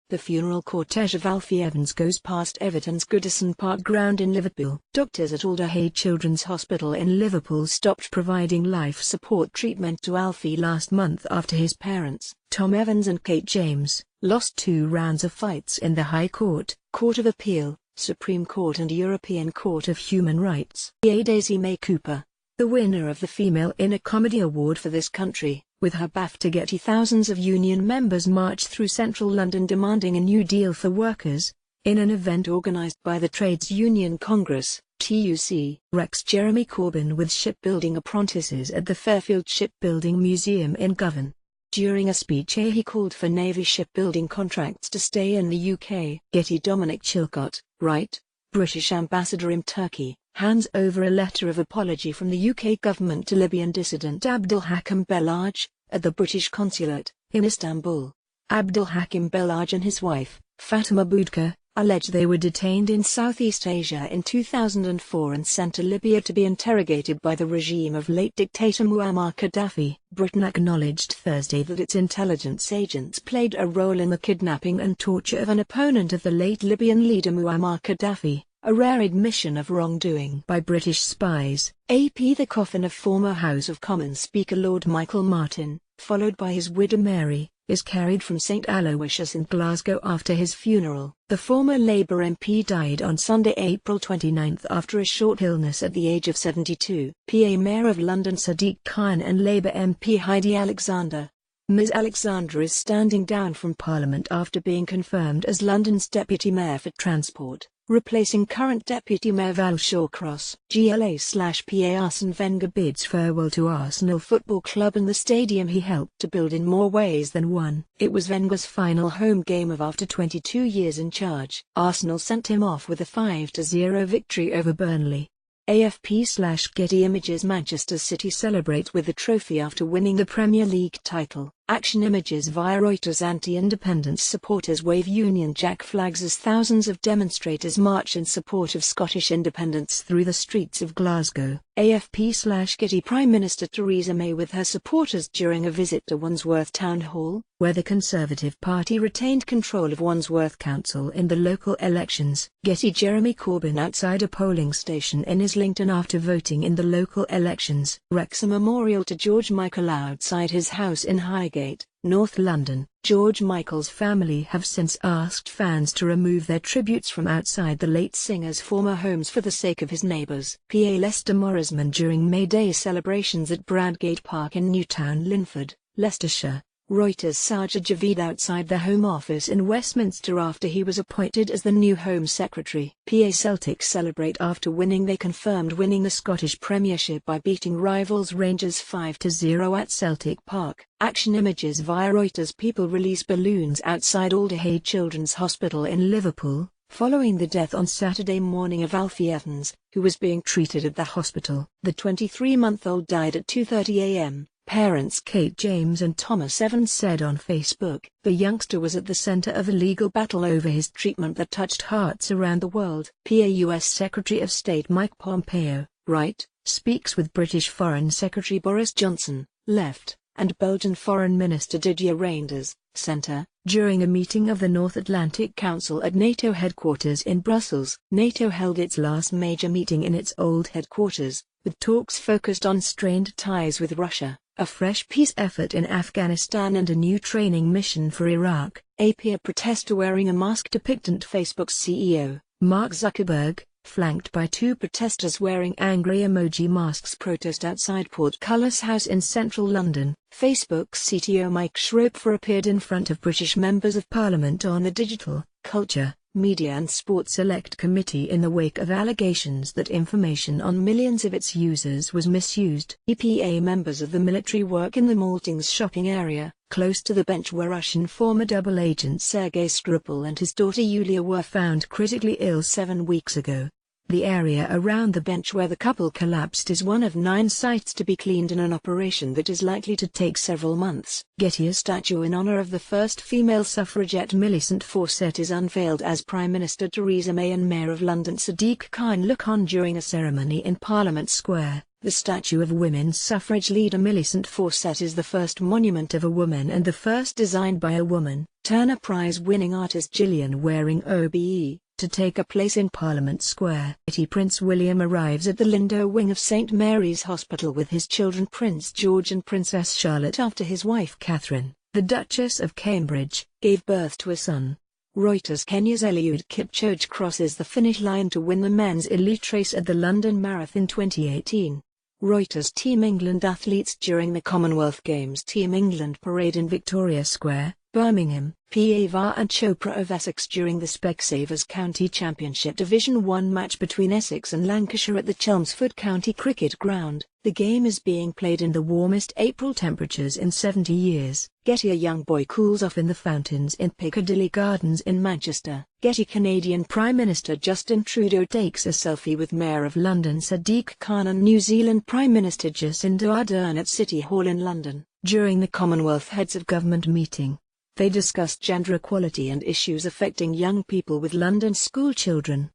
The funeral cortege of Alfie Evans goes past Everton's Goodison Park ground in Liverpool. Doctors at Alderhay Children's Hospital in Liverpool stopped providing life support treatment to Alfie last month after his parents, Tom Evans and Kate James, lost 2 rounds of fights in the High Court, Court of Appeal, Supreme Court and European Court of Human Rights. Daisy May Cooper, the winner of the Female in a Comedy Award for this country, with her BAFTA Getty, thousands of union members marched through central London demanding a new deal for workers, in an event organised by the Trades Union Congress, TUC. Rex Jeremy Corbyn with shipbuilding apprentices at the Fairfield Shipbuilding Museum in Govan. During a speech he called for Navy shipbuilding contracts to stay in the UK. Getty. Dominic Chilcott, right, British ambassador in Turkey, hands over a letter of apology from the UK government to Libyan dissident Abdul Hakim Belhaj, at the British consulate, in Istanbul. Abdul Hakim Belhaj and his wife, Fatima Boudka, allege they were detained in Southeast Asia in 2004 and sent to Libya to be interrogated by the regime of late dictator Muammar Gaddafi. Britain acknowledged Thursday that its intelligence agents played a role in the kidnapping and torture of an opponent of the late Libyan leader Muammar Gaddafi, a rare admission of wrongdoing by British spies. AP. The coffin of former House of Commons Speaker Lord Michael Martin, followed by his widow Mary, is carried from St Aloysius in Glasgow after his funeral. The former Labour MP died on Sunday, April 29 after a short illness at the age of 72. PA Mayor of London Sadiq Khan and Labour MP Heidi Alexander. Ms Alexander is standing down from Parliament after being confirmed as London's Deputy Mayor for Transport, replacing current Deputy Mayor Val Shawcross. GLA/PA Arsene Wenger bids farewell to Arsenal Football Club and the stadium he helped to build in more ways than one. It was Wenger's final home game of after 22 years in charge. Arsenal sent him off with a 5-0 victory over Burnley. AFP/Getty Images Manchester City celebrate with the trophy after winning the Premier League title. Action Images via Reuters. Anti-independence supporters wave Union Jack flags as thousands of demonstrators march in support of Scottish independence through the streets of Glasgow. AFP/Getty Prime Minister Theresa May with her supporters during a visit to Wandsworth Town Hall, where the Conservative Party retained control of Wandsworth Council in the local elections. Getty. Jeremy Corbyn outside a polling station in Islington after voting in the local elections. Wrexham Memorial to George Michael outside his house in Highgate, North London. George Michael's family have since asked fans to remove their tributes from outside the late singer's former homes for the sake of his neighbours. PA Leicester Morrisman during May Day celebrations at Bradgate Park in Newtown, Linford, Leicestershire. Reuters. Sajid Javid outside the Home Office in Westminster after he was appointed as the new Home Secretary. PA Celtic celebrate after winning. They confirmed winning the Scottish Premiership by beating rivals Rangers 5-0 at Celtic Park. Action Images via Reuters. People release balloons outside Alderhay Children's Hospital in Liverpool, following the death on Saturday morning of Alfie Evans, who was being treated at the hospital. The 23-month-old died at 2:30 a.m. Parents Kate James and Thomas Evans said on Facebook. The youngster was at the center of a legal battle over his treatment that touched hearts around the world. PA U.S. Secretary of State Mike Pompeo, right, speaks with British Foreign Secretary Boris Johnson, left, and Belgian Foreign Minister Didier Reynders, centre, during a meeting of the North Atlantic Council at NATO headquarters in Brussels. NATO held its last major meeting in its old headquarters, with talks focused on strained ties with Russia, a fresh peace effort in Afghanistan and a new training mission for Iraq. AP. A protester wearing a mask depicted Facebook's CEO, Mark Zuckerberg, flanked by 2 protesters wearing angry emoji masks protest outside Portcullis House in central London. Facebook's CTO Mike Schroepfer appeared in front of British members of Parliament on the Digital, Culture, Media and Sport Select Committee in the wake of allegations that information on millions of its users was misused. EPA members of the military work in the Maltings shopping area, close to the bench where Russian former double agent Sergei Skripal and his daughter Yulia were found critically ill 7 weeks ago. The area around the bench where the couple collapsed is one of 9 sites to be cleaned in an operation that is likely to take several months. Getty. A statue in honor of the first female suffragette Millicent Fawcett is unveiled as Prime Minister Theresa May and Mayor of London Sadiq Khan look on during a ceremony in Parliament Square. The statue of women's suffrage leader Millicent Fawcett is the first monument of a woman and the first designed by a woman, Turner Prize-winning artist Gillian Waring OBE, to take a place in Parliament Square. Prince William arrives at the Lindo wing of St Mary's Hospital with his children Prince George and Princess Charlotte after his wife Catherine, the Duchess of Cambridge, gave birth to a son. Reuters. Kenya's Eliud Kipchoge crosses the finish line to win the men's elite race at the London Marathon 2018. Reuters. Team England athletes during the Commonwealth Games. Team England parade in Victoria Square, Birmingham. Pava and Chopra of Essex during the Specsavers County Championship Division 1 match between Essex and Lancashire at the Chelmsford County Cricket Ground. The game is being played in the warmest April temperatures in 70 years. Getty. A young boy cools off in the fountains in Piccadilly Gardens in Manchester. Getty. Canadian Prime Minister Justin Trudeau takes a selfie with Mayor of London Sadiq Khan and New Zealand Prime Minister Jacinda Ardern at City Hall in London. During the Commonwealth Heads of Government meeting, they discussed gender equality and issues affecting young people with London school children.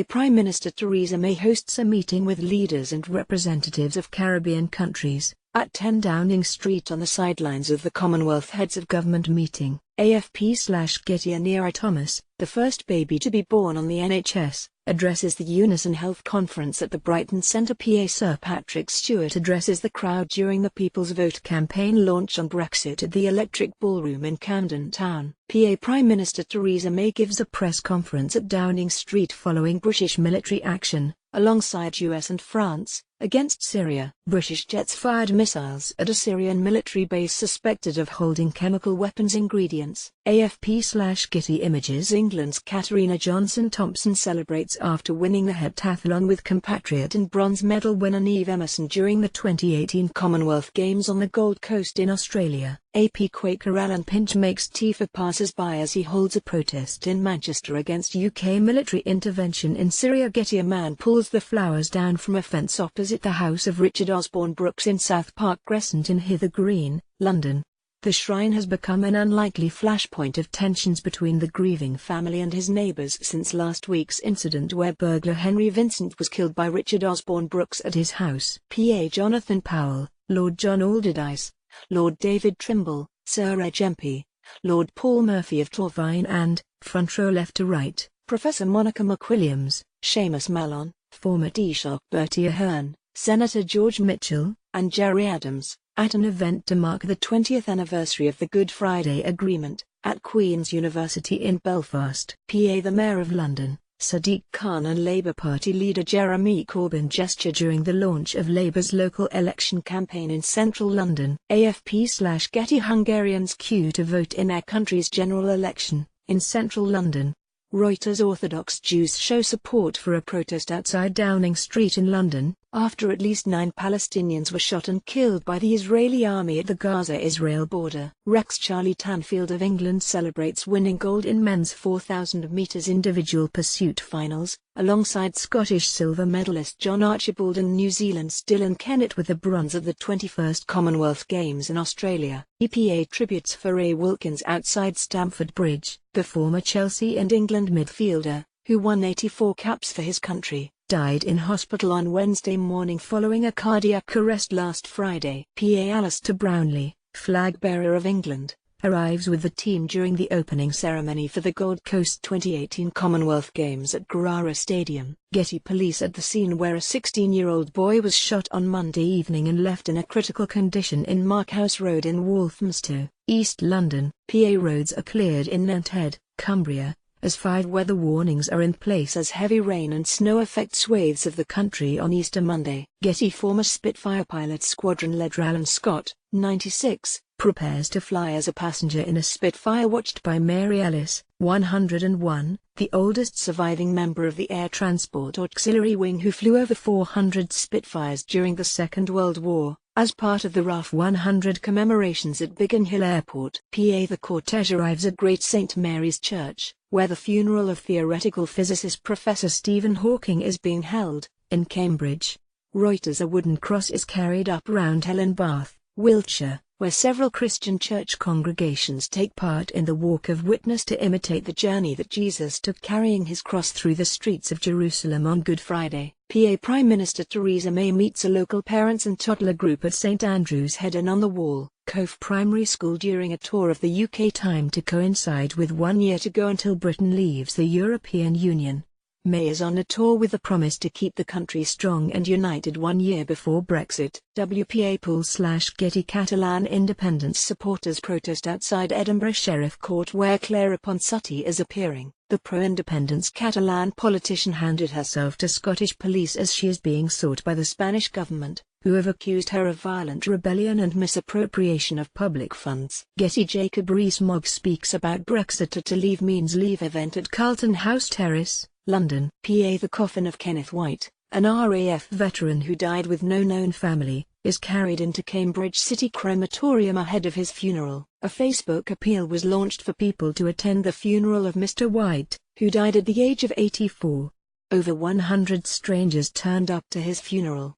Prime Minister Theresa May hosts a meeting with leaders and representatives of Caribbean countries, at 10 Downing Street on the sidelines of the Commonwealth Heads of Government meeting. AFP/Getty. Anira Thomas, the first baby to be born on the NHS, addresses the Unison Health Conference at the Brighton Centre. Sir Patrick Stewart addresses the crowd during the People's Vote campaign launch on Brexit at the Electric Ballroom in Camden Town. Prime Minister Theresa May gives a press conference at Downing Street following British military action, alongside US and France, against Syria. British jets fired missiles at a Syrian military base suspected of holding chemical weapons ingredients. AFP/Getty Images. England's Katarina Johnson-Thompson celebrates after winning the heptathlon with compatriot and bronze medal winner Niamh Emerson during the 2018 Commonwealth Games on the Gold Coast in Australia. AP. Quaker Alan Pinch makes tea for passers-by as he holds a protest in Manchester against UK military intervention in Syria. Getty. A man pulls the flowers down from a fence opposite the house of Richard Osborne Brooks in South Park Crescent in Hither Green, London. The shrine has become an unlikely flashpoint of tensions between the grieving family and his neighbours since last week's incident where burglar Henry Vincent was killed by Richard Osborne Brooks at his house. Jonathan Powell, Lord John Alderdice, Lord David Trimble, Sir Reg MP, Lord Paul Murphy of Torvine and, front row left to right, Professor Monica McWilliams, Seamus Mallon, former Taoiseach Bertie Ahern, Senator George Mitchell, and Gerry Adams, at an event to mark the 20th anniversary of the Good Friday Agreement, at Queen's University in Belfast. The Mayor of London, Sadiq Khan and Labour Party leader Jeremy Corbyn gesture during the launch of Labour's local election campaign in central London. AFP/Getty. Hungarians queue to vote in their country's general election, in central London. Reuters. Orthodox Jews show support for a protest outside Downing Street in London, after at least 9 Palestinians were shot and killed by the Israeli army at the Gaza-Israel border. Rex. Charlie Tanfield of England celebrates winning gold in men's 4,000 metres individual pursuit finals, alongside Scottish silver medalist John Archibald and New Zealand's Dylan Kennett with the bronze at the 21st Commonwealth Games in Australia. EPA tributes for Ray Wilkins outside Stamford Bridge. The former Chelsea and England midfielder, who won 84 caps for his country, died in hospital on Wednesday morning following a cardiac arrest last Friday. Alistair Brownlee, flag bearer of England, arrives with the team during the opening ceremony for the Gold Coast 2018 Commonwealth Games at Carrara Stadium. Getty. Police at the scene where a 16-year-old boy was shot on Monday evening and left in a critical condition in Markhouse Road in Walthamstow, East London. Roads are cleared in Nanthead, Cumbria, as 5 weather warnings are in place as heavy rain and snow affect swathes of the country on Easter Monday. Getty. Former Spitfire pilot squadron leader Alan Scott, 96, prepares to fly as a passenger in a Spitfire watched by Mary Ellis, 101, the oldest surviving member of the Air Transport Auxiliary Wing who flew over 400 Spitfires during the Second World War, as part of the RAF 100 commemorations at Biggin Hill Airport. The cortege arrives at Great St Mary's Church, where the funeral of theoretical physicist Professor Stephen Hawking is being held, in Cambridge. Reuters. A wooden cross is carried up Round Hill in Bath, Wiltshire, where several Christian church congregations take part in the Walk of Witness to imitate the journey that Jesus took carrying his cross through the streets of Jerusalem on Good Friday. PA Prime Minister Theresa May meets a local parents and toddler group at St Andrew's Head and on the Wall, Cove Primary School during a tour of the UK, timed to coincide with 1 year to go until Britain leaves the European Union. May is on a tour with the promise to keep the country strong and united 1 year before Brexit. WPA Pool/Getty Catalan independence supporters protest outside Edinburgh Sheriff Court where Clara Ponsati is appearing. The pro-independence Catalan politician handed herself to Scottish police as she is being sought by the Spanish government, who have accused her of violent rebellion and misappropriation of public funds. Getty Jacob Rees-Mogg speaks about Brexit at a Leave Means Leave event at Carlton House Terrace, London. PA The coffin of Kenneth White, an RAF veteran who died with no known family, is carried into Cambridge City Crematorium ahead of his funeral. A Facebook appeal was launched for people to attend the funeral of Mr. White, who died at the age of 84. Over 100 strangers turned up to his funeral.